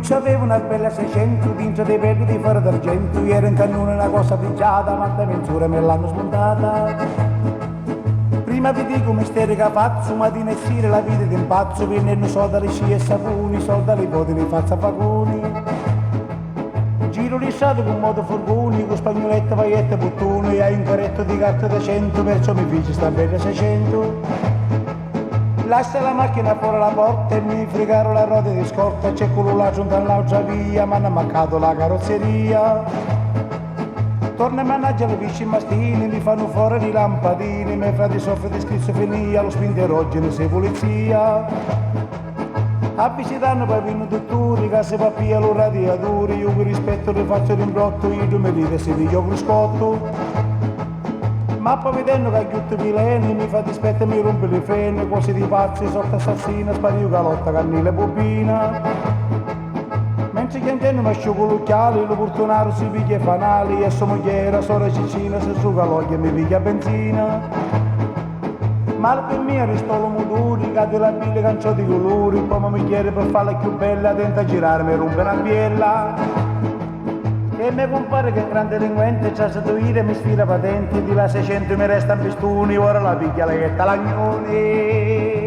C'aveva una bella 600 dentro dei pelli di foro d'argento. Io ero in cannone una cosa pigiata, ma da menzura me l'hanno spuntata. Prima vi dico un mistero che faccio, ma di nessire la vita di un pazzo. Venendo soldi sci e saponi, soldi alle poti li faccio a vagoni. Giro lisciato con moto furgoni, con spagnolette, pagliette e bottoni. E hai un carretto di carta da 100, perciò mi fece sta bella 600. Lascia la macchina fuori la porta e mi fregarono la ruota di scorta. C'è quello là giunto all'altra via, ma hanno mancato la carrozzeria. Torna e mannaggia le pisci mastini, mi fanno fuori i lampadini. Me frati soffre di schizofrenia, lo spinterogene se polizia. A visitare poi vengono dottori, case papia, lo radiatori. Io vi rispetto, le faccio l'imbrotto, io mi dite se vi gioco scotto. Ma poi vedendo che aiuto Mileni mi fa dispetto e mi rompe le freni, cose di pazzi, sorta assassina, spario calotta, cannile bobina. Mentre che intendo mi asciugo l'occhiale, lo portonaro si piglia i fanali, e sua mogliera, sora Cicina, se su caloglia mi piglia benzina. Ma per me restò lo muturi, cade la bile canciò di colori, poi mi chiede per farla più bella, tenta a girarmi e rompe una biella. E mi compare che il grande delinquente c'ha seduire mi sfida patenti, di là 600 mi resta in pistoni, ora la picchia la ghetta l'agnone.